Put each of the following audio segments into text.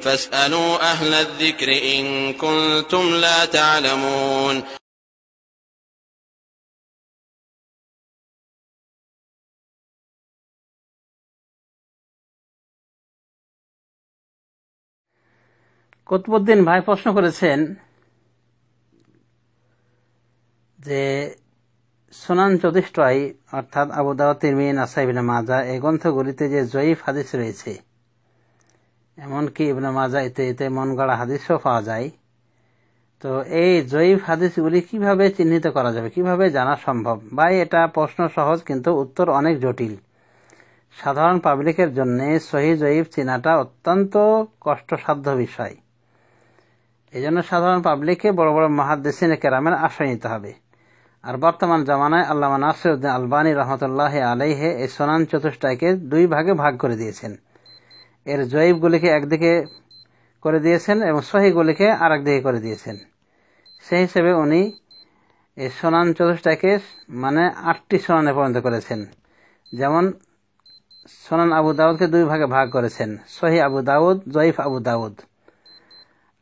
فاسألوا أهل الذكر إن كنتم لا تعلمون. কুতুবউদ্দিন ভাই প্রশ্ন করেছেন যে সুনান 34 অর্থাৎ আবু দাউদ, তিরমিজি, নাসাই, ইবনে মাজাহ এই গ্রন্থগুলিতে যে জয়ীফ হাদিস রয়েছে, এমনকি ইবনে মাজাহ এতে মন গড়া হাদিসও পাওয়া যায়, তো এই জয়ীফ হাদিসগুলি কিভাবে চিহ্নিত করা যাবে, কিভাবে জানা সম্ভব? ভাই এটা প্রশ্ন সহজ, কিন্তু উত্তর অনেক জটিল। সাধারণ পাবলিকের জন্য সহিহ জয়ীফ চেনাটা অত্যন্ত কষ্টসাধ্য বিষয়। এই জন্য সাধারণ পাবলিককে বড় বড় মুহাদ্দিসিনে কেরামের আশ্রয় নিতে হবে। আর বর্তমান জামানায় আল্লামা নাসিরউদ্দিন আলবানী রহমতুল্লাহ আলাইহি এই সুনান 64কে 2 ভাগে ভাগ করে দিয়েছেন। এর জয়ীফগুলিকে একদিকে করে দিয়েছেন এবং সহিহগুলিকে আরেক দিকে করে দিয়েছেন। সেই হিসেবে উনি এই সুনান 64কে মানে 8টি সুনানে পরিণত করেছেন। যেমন সুনান আবু দাউদকে 2 ভাগে ভাগ করেছেন, সহিহ আবু দাউদ, জয়ীফ আবু দাউদ।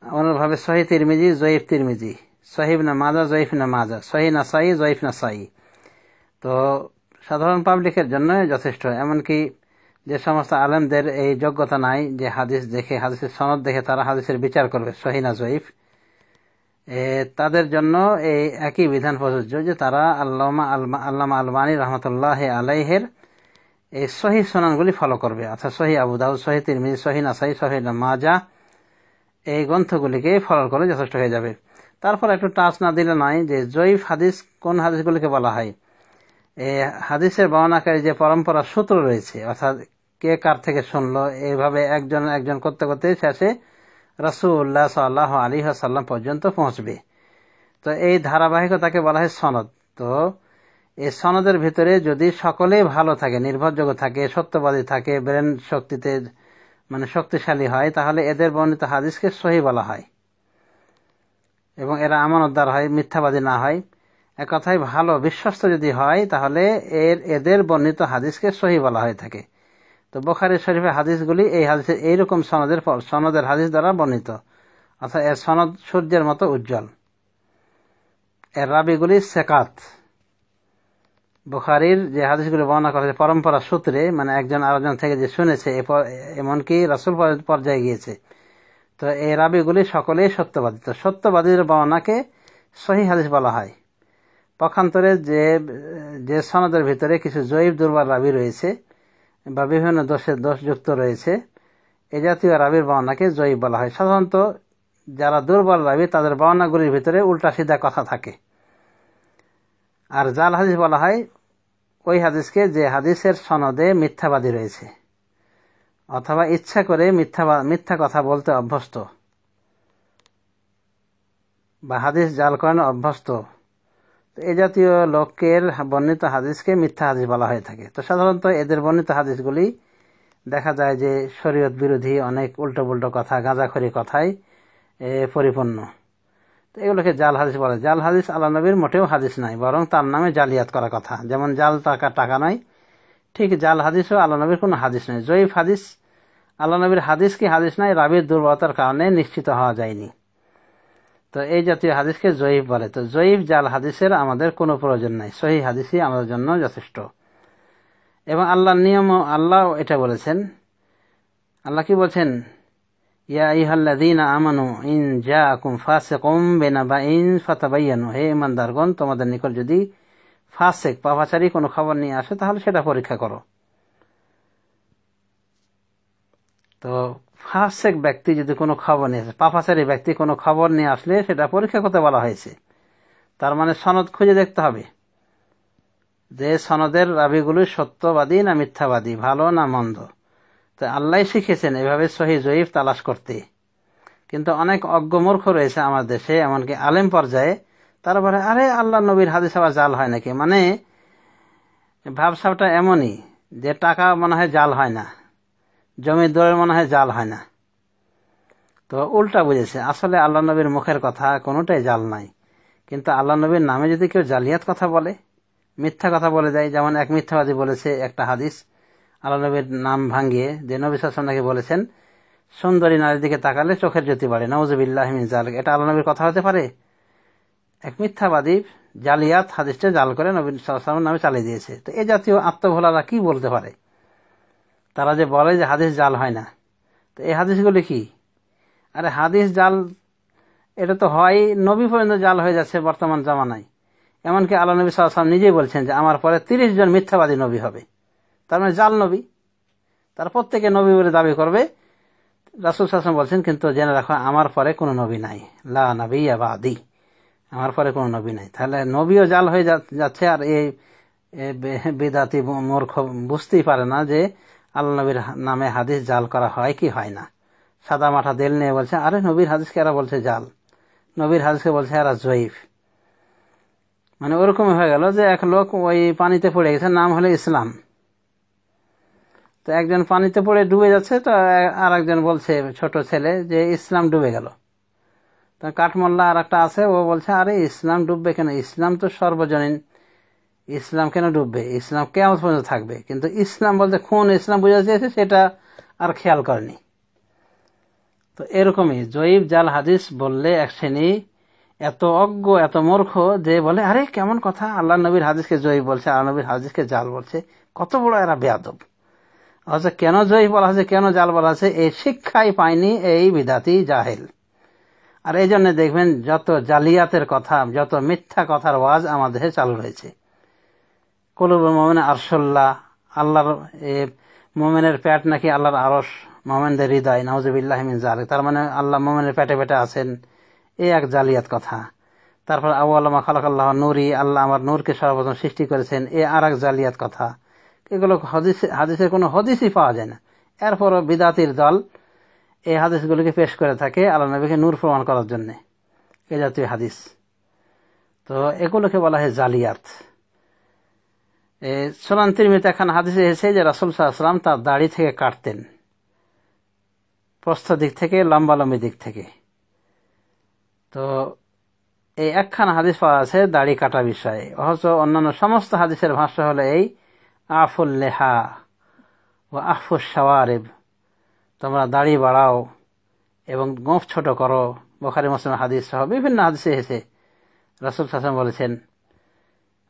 অন্যভাবে সহিহ তিরমিজি, জয়ীফ তিরমিজি, সহিহ ইবনে মাজাহ, জয়ীফ ইবনে মাজাহ, সহিহ নাসাই, জয়ীফ নাসাই। তো সাধারণ পাবলিকের জন্য যথেষ্ট। এমনকি যে সমস্ত আলেমদের এই যোগ্যতা নাই যে হাদিস দেখে, হাদিসের সনদ দেখে তারা হাদিসের বিচার করবে সহিহ না জয়ীফ, তাদের জন্য এই একই বিধান প্রযোজ্য যে তারা আল্লামা আলবানী রহমতুল্লাহ আলাইহের এই সহিহ সুনানগুলি ফলো করবে। অর্থাৎ সহিহ আবু দাউদ, সহিহ তিরমিজি, সহিহ নাসাই, সহিহ ইবনে মাজাহ এই গ্রন্থগুলিকে ফলো করে যথেষ্ট হয়ে যাবে। তারপর একটু টাচ না দিলে নয় যে জয়ীফ হাদিস কোন হাদিসগুলিকে বলা হয়। এই হাদিসের বর্ণনাকারী যে পরম্পরা সূত্র রয়েছে, অর্থাৎ কে কার থেকে শুনলো, এইভাবে একজন করতে করতে শেষে রাসূলুল্লাহ সাল্লাল্লাহু আলাইহি ওয়াসাল্লাম পর্যন্ত পৌঁছবে। তো এই ধারাবাহিকতাকে বলা হয় সনদ। তো এই সনদের ভিতরে যদি সকলেই ভালো থাকে, নির্ভরযোগ্য থাকে, সত্যবাদী থাকে, ব্রেন শক্তিতে মানে শক্তিশালী হয়, তাহলে এদের বর্ণিত হাদিসকে সহিহ বলা হয় এবং এরা আমানতদার হয়, মিথ্যাবাদী না হয়। এক কথায় ভালো বিশ্বস্ত যদি হয় তাহলে এদের বর্ণিত হাদিসকে সহিহ বলা হয়ে থাকে। তো বুখারী শরীফের হাদিসগুলি এই হাদিসের এইরকম সনদের হাদিস দ্বারা বর্ণিত, অর্থাৎ এর সনদ সূর্যের মতো উজ্জ্বল। এর রাবিগুলি সেকাত। বুখারীর যে হাদিসগুলি বর্ণনা করা হয়েছে পরম্পরা সূত্রে, মানে একজন আরেকজন থেকে যে শুনেছে, এমনকি রাসূল পর্যায়ে গিয়েছে, তো এই রাবিগুলি সকলেই সত্যবাদী। তো সত্যবাদীর বর্ণনাকে সহিহ হাদিস বলা হয়। পক্ষান্তরে যে সনদের ভিতরে কিছু জয়ীফ দুর্বল রাবি রয়েছে বা বিভিন্ন দোষযুক্ত রয়েছে, এ জাতীয় রাবির বর্ণনাকে জয়ীফ বলা হয়। সাধারণত যারা দুর্বল রাবি তাদের বর্ণনাগুলির ভিতরে উল্টা সিধা কথা থাকে। আর জাল হাদিস বলা হয় ওই হাদিসকে যে হাদিসের সনদে মিথ্যাবাদী রয়েছে অথবা ইচ্ছা করে মিথ্যা কথা বলতে অভ্যস্ত বা হাদিস জাল করানো অভ্যস্ত, এই জাতীয় লোকের বর্ণিত হাদিসকে মিথ্যা হাদিস বলা হয়ে থাকে। তো সাধারণত এদের বর্ণিত হাদিসগুলি দেখা যায় যে শরীয়ত বিরোধী অনেক উল্টো পুল্টো কথা, গাঁজাখড়ি কথায় পরিপূর্ণ। তো এগুলোকে জাল হাদিস বলে। জাল হাদিস আল্লাহ নবীর মোটেও হাদিস নয়, বরং তার নামে জালিয়াত করা কথা। যেমন জাল টাকা নয়, ঠিক জাল হাদিসও আল্লাহ নবীর কোনো হাদিস নয়। জয়ীফ হাদিস আল্লাহ নবীর হাদিস কি হাদিস নয়, রাবির দুর্বলতার কারণে নিশ্চিত হওয়া যায়নি। তো এই জাতীয় হাদিসকে জয়ীফ বলে। তো জয়ীফ জাল হাদিসের আমাদের কোনো প্রয়োজন নাই, সহিহ হাদিসই আমাদের জন্য যথেষ্ট। এবং আল্লাহর নিয়মও আল্লাহ এটা বলেছেন। আল্লাহ কি বলছেন? ইয়া আইয়ুহাল্লাযীনা আমানু ইন জাআকুম ফাসিকুম বিনাবাইন ফাতাবায়ানু, হে ঈমানদারগণ, তোমাদের নিকট যদি ফাসিক পাপাচারী কোনো খবর নিয়ে আসে তাহলে সেটা পরীক্ষা করো। তো ফাসিক ব্যক্তি যদি কোনো খবর নিয়ে আসে, পাপাচারী ব্যক্তি কোনো খবর নিয়ে আসলে সেটা পরীক্ষা করতে বলা হয়েছে। তার মানে সনদ খুঁজে দেখতে হবে যে সনদের রাবিগুলো সত্যবাদী না মিথ্যাবাদী, ভালো না মন্দ। তো আল্লাহ শিখেছেন এভাবে সহিহ জয়ীফ তালাশ করতে। কিন্তু অনেক অজ্ঞমূর্খ রয়েছে আমার দেশে, এমনকি আলেম পর্যায়ে, তারা বলে আরে আল্লাহ নবীর হাদিস আবার জাল হয় নাকি। মানে ভাবসাবটা এমনই যে টাকা মনে হয় জাল হয় না, জমির দরের মনে হয় জাল হয় না। তো উল্টা বুঝেছে, আসলে আল্লাহ নবীর মুখের কথা কোনোটাই জাল নাই। কিন্তু আল্লাহ নবীর নামে যদি কেউ জালিয়াত কথা বলে, মিথ্যা কথা বলে দেয়, যেমন এক মিথ্যাবাদী বলেছে একটা হাদিস আল্লাহ নবীর নাম ভাঙিয়ে, যে নবী সাল্লাল্লাহু আলাইহি ওয়াসাল্লাম বলেছেন সুন্দরী নারীর দিকে তাকালে চোখের জ্যোতি বাড়ে, নাউযুবিল্লাহি মিন যালিক। এটা আল্লাহ নবীর কথা হতে পারে? এক মিথ্যাবাদী জালিয়াত হাদিসটা জাল করে নবী সাল্লাল্লাহু আলাইহি ওয়াসাল্লামের নামে চালিয়ে দিয়েছে। তো এই জাতীয় আত্মভোলারা কি বলতে পারে? তারা যে বলে যে হাদিস জাল হয় না, তো এই হাদিসগুলি কি? আরে হাদিস জাল এটা তো হয়, নবী পর্যন্ত জাল হয়ে যাচ্ছে বর্তমান জামানায়। এমনকি আল্লাহ নবী সাল্লাল্লাহু আলাইহি ওয়াসাল্লাম নিজেই বলছেন যে আমার পরে 30 জন মিথ্যাবাদী নবী হবে, তার মানে জাল নবী। তারা প্রত্যেকে নবী বলে দাবি করবে। রাসূল সাল্লাল্লাহু আলাইহি ওয়াসাল্লাম বলছেন, কিন্তু জেনে রাখো আমার পরে কোনো নবী নাই, লা নাবিয়্যা বাদি, আমার পরে কোনো নবী নাই। তাহলে নবীও জাল হয়ে যাচ্ছে। আর এই বিদআতি মূর্খ বুঝতেই পারে না যে আল্লাহ নবীর নামে হাদিস জাল করা হয় কি হয় না। সাদা মাঠা দেল নিয়ে বলছে, আরে নবীর হাদিসকে এরা বলছে জাল, নবীর হাদিসকে বলছে এরা জয়ীফ। মানে ওরকম হয়ে গেল যে এক লোক ওই পানিতে পড়ে গেছে, নাম হলো ইসলাম। তো একজন পানিতে পড়ে ডুবে যাচ্ছে, তো আর একজন বলছে, ছোট ছেলে, যে ইসলাম ডুবে গেল। তো কাঠমোল্লা আর একটা আছে, ও বলছে আরে ইসলাম ডুববে কেন, ইসলাম তো সর্বজনীন, ইসলাম কেন ডুববে, ইসলাম কিয়ামত পর্যন্ত থাকবে। কিন্তু ইসলাম বলতে কোন ইসলাম বোঝা চেয়েছে সেটা আর খেয়াল করেনি। তো এরকমই জয়ীফ জাল হাদিস বললে এক শ্রেণী এত অজ্ঞ এত মূর্খ যে বলে আরে কেমন কথা, আল্লাহ নবীর হাদিসকে জয়ীফ বলছে, আল্লাহ নবীর হাদিসকে জাল বলছে, কত বড় এরা বেয়াদব। অথচ কেন জয়ীফ বলা হয়েছে, কেন জাল বলা হয়েছে, এই শিক্ষাই পায়নি এই বিদাতি জাহেল। আর এই জন্য দেখবেন যত জালিয়াতের কথা, যত মিথ্যা কথার ওয়াজ আমাদের চালু রয়েছে। কুলুবুল মুমিনিন আরশুল্লাহ, আল্লাহর মুমিনের পেট নাকি আল্লাহর আরশ, মুমিনদের হৃদয়, নাউযুবিল্লাহি মিন যালিক। তার মানে আল্লাহ মুমিনের পেটে পেটে আছেন, এই এক জালিয়াত কথা। তারপর আউয়ালু মা খালাকাল্লাহু নূরি, আল্লাহ আমার নূরকে সর্বপ্রথম সৃষ্টি করেছেন, এই আর এক জালিয়াত কথা। এগুলো হাদিসের কোনো হদিসই পাওয়া যায় না। এরপরও বিদাতির দল এই হাদিসগুলিকে পেশ করে থাকে আল্লাহ নবীকে নূর প্রমাণ করার জন্য, এ জাতীয় হাদিস। তো এগুলোকে বলা হয় জালিয়াত। সুনান তিরমিজিতে একখানা হাদিসে এসেছে যে রাসূল সাল্লাল্লাহু আলাইহি ওয়াসাল্লাম তার দাড়ি থেকে কাটতেন, প্রস্থ দিক থেকে লম্বালম্বি দিক থেকে। তো এই একখানা হাদিস পাওয়া আছে দাড়ি কাটা বিষয়ে। অথচ অন্যান্য সমস্ত হাদিসের ভাষ্য হলো এই আফুল লেহা ও আফুস শাওয়ারিব, তোমরা দাড়ি বাড়াও এবং গোঁফ ছোট করো। বুখারী মুসলিমের হাদিস সহ বিভিন্ন হাদিসে এসেছে রাসূল সাল্লাল্লাহু আলাইহি ওয়াসাল্লাম বলেছেন,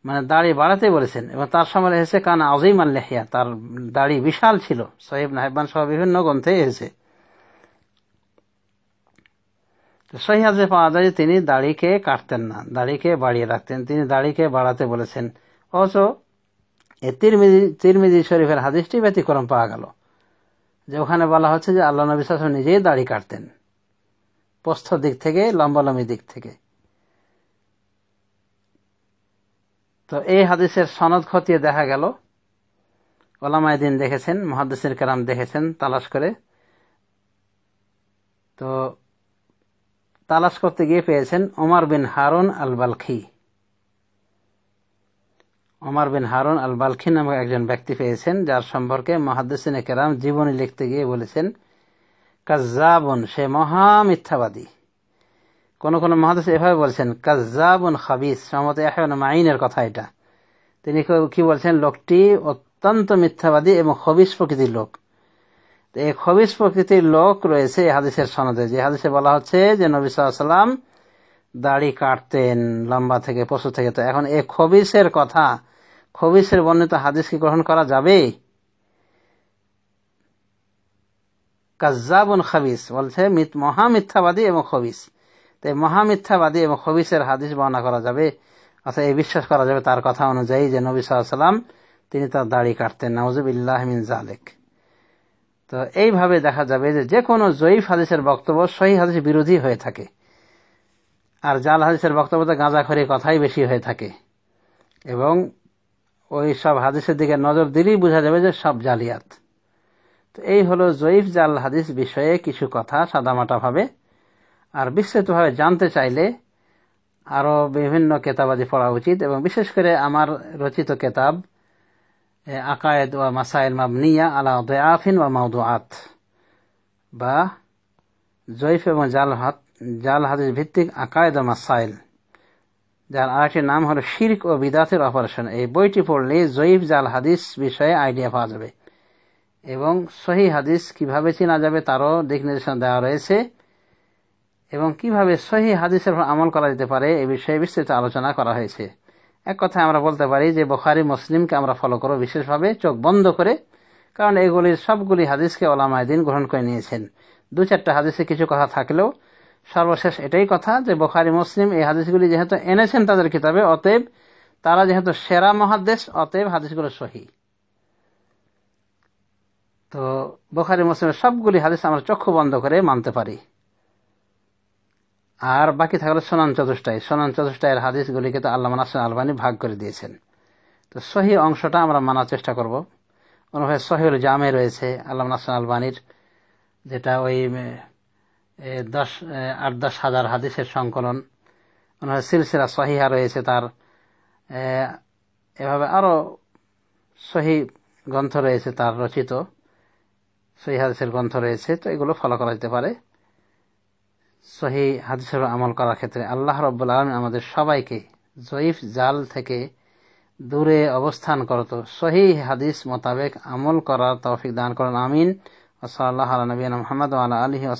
মানে দাড়ি বাড়াতে বলেছেন। এবং তার সময় এসেছে কান আযীম আল লিহিয়া, তার দাড়ি বিশাল ছিল, সহিহ ইবনে হিব্বান সহ বিভিন্ন গ্রন্থে এসেছে। সহিহ হাদিসে পাওয়া যায় যে তিনি দাড়িকে কাটতেন না, দাড়িকে বাড়িয়ে রাখতেন, তিনি দাড়িকে বাড়াতে বলেছেন। অথচ এই তিরমিজি শরীফের হাদিসটি ব্যতিক্রম পাওয়া গেল, যে ওখানে বলা হচ্ছে যে আল্লাহ নবী সাল্লাল্লাহু আলাইহি ওয়াসাল্লাম নিজেই দাড়ি কাটতেন, প্রস্থ দিক থেকে লম্বালম্বি দিক থেকে। তো এই হাদিসের সনদ খতিয়ে দেখা গেল, ওলামায়ে দ্বীন দেখেছেন, মুহাদ্দিসিন কেরাম দেখেছেন তালাশ করে। তো তালাশ করতে গিয়ে পেয়েছেন ওমর বিন হারুন আল বালখি। ওমর বিন হারুন আল বালখি নামক একজন ব্যক্তি পেয়েছেন, যার সম্পর্কে মুহাদ্দিসিন কেরাম জীবনী লিখতে গিয়ে বলেছেন কাজ্জাবুন, সে মহা মিথ্যাবাদী। কোন কোন মুহাদ্দিস এভাবে বলছেন কাজ্জাবুন খাবিস, সম্ভবত ইয়াহইয়া ইবনে মাঈনের কথা এটা। তিনি কি বলছেন, লোকটি অত্যন্ত মিথ্যাবাদী এবং খবিস প্রকৃতির লোক। তো এই খবিস প্রকৃতির লোক রয়েছে এই হাদিসের সনদে, যে হাদিসে বলা হচ্ছে যে নবী সাল্লাল্লাহু আলাইহি ওয়াসাল্লাম দাড়ি কাটতেন লম্বা থেকে, পশু থেকে। তো এখন এই খবিসের কথা, খবিসের বর্ণিত হাদিস কি গ্রহণ করা যাবে? কাজ্জাবুন খাবিস বলছে মহা মিথ্যাবাদী এবং খবিস। তো এই মহা মিথ্যাবাদী এবং খবিসের হাদিস বর্ণনা করা যাবে, অর্থাৎ এই বিশ্বাস করা যাবে তার কথা অনুযায়ী যে নবী সাল্লাল্লাহু আলাইহি ওয়াসাল্লাম তিনি তার দাড়ি কাটতেন, নাউযুবিল্লাহি মিন যালিক। তো এইভাবে দেখা যাবে যে কোনো জয়ীফ হাদিসের বক্তব্য সহিহ হাদিস বিরোধী হয়ে থাকে, আর জাল হাদিসের বক্তব্যতে গাঁজাখড়ি কথাই বেশি হয়ে থাকে। এবং ওই সব হাদিসের দিকে নজর দিলেই বোঝা যাবে যে সব জালিয়াত। তো এই হলো জয়ীফ জাল হাদিস বিষয়ে কিছু কথা সাদামাটা ভাবে। আর বিস্তারিতভাবে জানতে চাইলে আরো বিভিন্ন কেতাবাদি পড়া উচিত, এবং বিশেষ করে আমার রচিত কেতাব আকায়েদ ওয়া মাসাইল মাবনিয়া আলা দিআফিন ওয়া মাওদুআত, বা জয়ীফ এবং জাল হাদিস ভিত্তিক আকায়েদ ওয়া মাসাইল, যার আরেকটি নাম হলো শিরক ও বিদআতের অপারেশন। এই বইটি পড়লে জয়ীফ জাল হাদিস বিষয়ে আইডিয়া পাওয়া যাবে। এবং সহি হাদিস কিভাবে চেনা যাবে তারও দিক নির্দেশনা দেওয়া রয়েছে এবং কিভাবে সহি হাদিসের উপর আমল করা যেতে পারে এ বিষয়ে বিস্তৃত আলোচনা করা হয়েছে। এক কথায় আমরা বলতে পারি যে বুখারী মুসলিমকে আমরা ফলো করব বিশেষভাবে চোখ বন্ধ করে, কারণ এগুলির সবগুলি হাদিসকে ওলামায়ে দ্বীন গ্রহণ করে নিয়েছেন। দু চারটা হাদিসে কিছু কথা থাকলেও সর্বশেষ এটাই কথা যে বুখারী মুসলিম এই হাদিসগুলি যেহেতু এনেছেন তাদের কিতাবে, অতএব তারা যেহেতু সেরা মুহাদ্দিস, অতএব হাদিসগুলো সহিহ। তো বুখারী মুসলিমের সবগুলি হাদিস আমরা চক্ষু বন্ধ করে মানতে পারি। আর বাকি থাকলো সুনান চতুষ্টয়ের হাদিসগুলিকে তো আল্লামা নাসির আলবানী ভাগ করে দিয়েছেন। তো সহিহ অংশটা আমরা মানার চেষ্টা করব। অনুভাবে সহিহুল জামে রয়েছে আল্লামা নাসির আলবানীর, যেটা ওই 8-10 হাজার হাদিসের সংকলন। অনুভাবে সিলসিলা সহিহা রয়েছে তার, এভাবে আরো সহিহ গ্রন্থ রয়েছে তার রচিত, সহিহ হাদিসের গ্রন্থ রয়েছে। তো এগুলো ফলো করা যেতে পারে সহিহ হাদিসের আমল করার ক্ষেত্রে। আল্লাহ রাব্বুল আলামিন আমাদের সবাইকে জয়ীফ জাল থেকে দূরে অবস্থান করত সহিহ হাদিস মোতাবেক আমল করার তৌফিক দান করেন। আমিন। ওয়া সাল্লাল্লাহু আলা নবিয়িনা মুহাম্মদ ওয়া আলা আলিহি ওয়া